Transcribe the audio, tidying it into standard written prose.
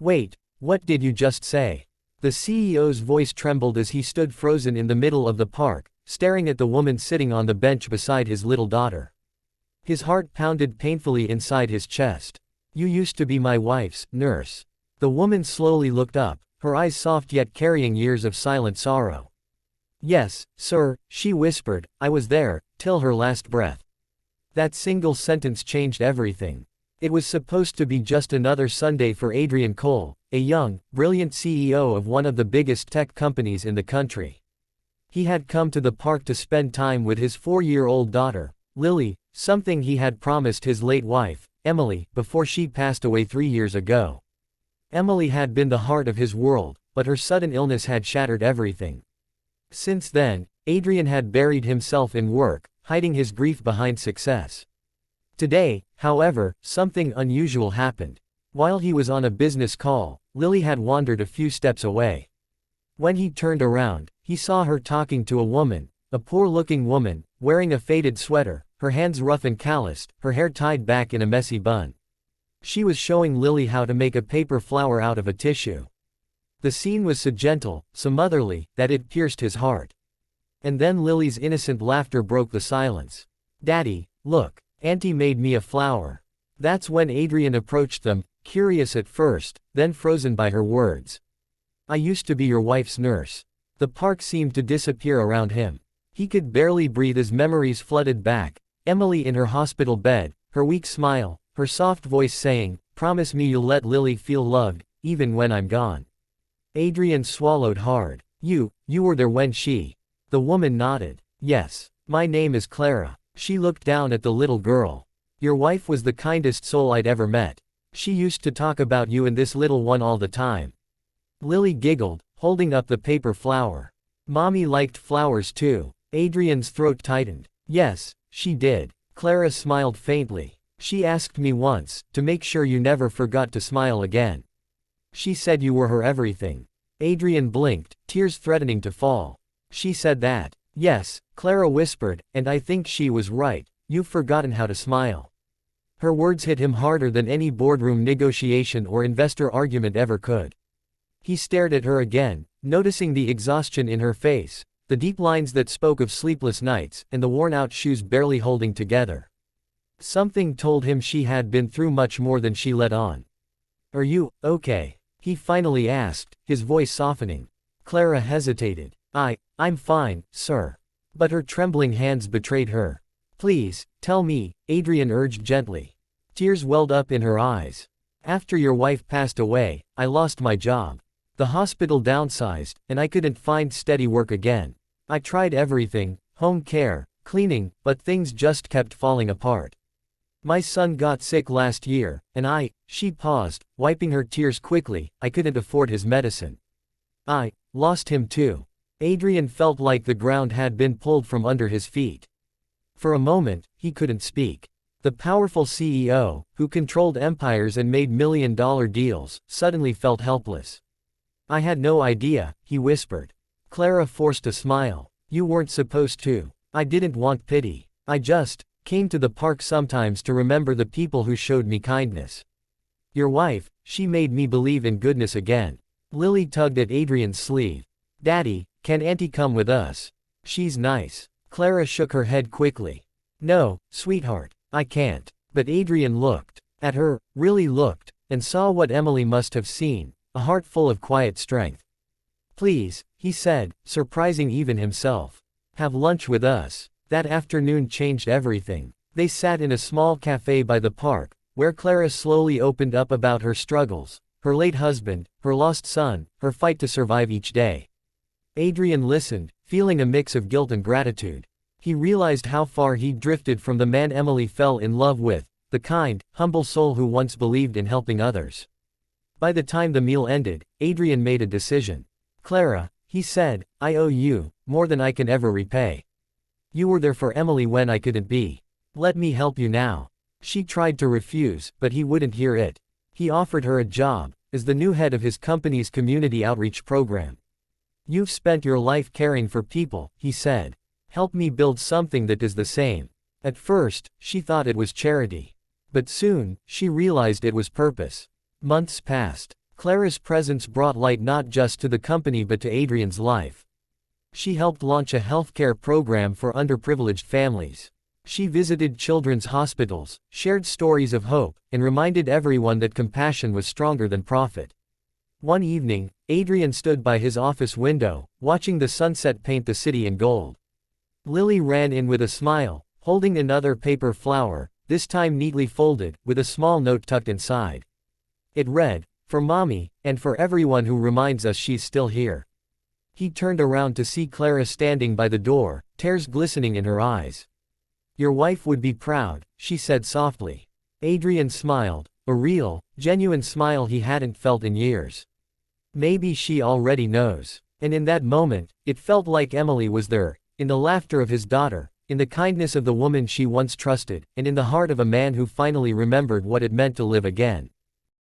Wait, what did you just say? The CEO's voice trembled as he stood frozen in the middle of the park, staring at the woman sitting on the bench beside his little daughter. His heart pounded painfully inside his chest. You used to be my wife's nurse. The woman slowly looked up, her eyes soft yet carrying years of silent sorrow. Yes, sir, she whispered, I was there, till her last breath. That single sentence changed everything. It was supposed to be just another Sunday for Adrian Cole, a young, brilliant CEO of one of the biggest tech companies in the country. He had come to the park to spend time with his 4-year-old daughter, Lily, something he had promised his late wife, Emily, before she passed away 3 years ago. Emily had been the heart of his world, but her sudden illness had shattered everything. Since then, Adrian had buried himself in work, hiding his grief behind success. Today, however, something unusual happened. While he was on a business call, Lily had wandered a few steps away. When he turned around, he saw her talking to a woman, a poor-looking woman, wearing a faded sweater, her hands rough and calloused, her hair tied back in a messy bun. She was showing Lily how to make a paper flower out of a tissue. The scene was so gentle, so motherly, that it pierced his heart. And then Lily's innocent laughter broke the silence. Daddy, look, Auntie made me a flower. That's when Adrian approached them, curious at first, then frozen by her words. I used to be your wife's nurse. The park seemed to disappear around him. He could barely breathe as memories flooded back. Emily in her hospital bed, her weak smile, her soft voice saying, promise me you'll let Lily feel loved, even when I'm gone. Adrian swallowed hard. You were there when she... The woman nodded. Yes. My name is Clara. She looked down at the little girl. Your wife was the kindest soul I'd ever met. She used to talk about you and this little one all the time. Lily giggled, holding up the paper flower. Mommy liked flowers too. Adrian's throat tightened. Yes, she did. Clara smiled faintly. She asked me once, to make sure you never forgot to smile again. She said you were her everything. Adrian blinked, tears threatening to fall. She said that. Yes, Clara whispered, and I think she was right, you've forgotten how to smile. Her words hit him harder than any boardroom negotiation or investor argument ever could. He stared at her again, noticing the exhaustion in her face, the deep lines that spoke of sleepless nights, and the worn-out shoes barely holding together. Something told him she had been through much more than she let on. Are you okay? He finally asked, his voice softening. Clara hesitated. I'm fine, sir. But her trembling hands betrayed her. Please, tell me, Adrian urged gently. Tears welled up in her eyes. After your wife passed away, I lost my job. The hospital downsized, and I couldn't find steady work again. I tried everything, home care, cleaning, but things just kept falling apart. My son got sick last year, and she paused, wiping her tears quickly, I couldn't afford his medicine. I lost him too. Adrian felt like the ground had been pulled from under his feet. For a moment, he couldn't speak. The powerful CEO, who controlled empires and made million-dollar deals, suddenly felt helpless. I had no idea, he whispered. Clara forced a smile. You weren't supposed to. I didn't want pity. I just came to the park sometimes to remember the people who showed me kindness. Your wife, she made me believe in goodness again. Lily tugged at Adrian's sleeve. Daddy, can Auntie come with us? She's nice. Clara shook her head quickly. No, sweetheart, I can't. But Adrian looked at her, really looked, and saw what Emily must have seen, a heart full of quiet strength. Please, he said, surprising even himself. Have lunch with us. That afternoon changed everything. They sat in a small cafe by the park, where Clara slowly opened up about her struggles, her late husband, her lost son, her fight to survive each day. Adrian listened, feeling a mix of guilt and gratitude. He realized how far he'd drifted from the man Emily fell in love with, the kind, humble soul who once believed in helping others. By the time the meal ended, Adrian made a decision. Clara, he said, I owe you more than I can ever repay. You were there for Emily when I couldn't be. Let me help you now. She tried to refuse, but he wouldn't hear it. He offered her a job as the new head of his company's community outreach program. You've spent your life caring for people, he said. Help me build something that is the same. At first, she thought it was charity. But soon, she realized it was purpose. Months passed. Clara's presence brought light not just to the company but to Adrian's life. She helped launch a healthcare program for underprivileged families. She visited children's hospitals, shared stories of hope, and reminded everyone that compassion was stronger than profit. One evening, Adrian stood by his office window, watching the sunset paint the city in gold. Lily ran in with a smile, holding another paper flower, this time neatly folded, with a small note tucked inside. It read, "For Mommy, and for everyone who reminds us she's still here." He turned around to see Clara standing by the door, tears glistening in her eyes. "Your wife would be proud," she said softly. Adrian smiled, a real, genuine smile he hadn't felt in years. Maybe she already knows. And in that moment, it felt like Emily was there, in the laughter of his daughter, in the kindness of the woman she once trusted, and in the heart of a man who finally remembered what it meant to live again.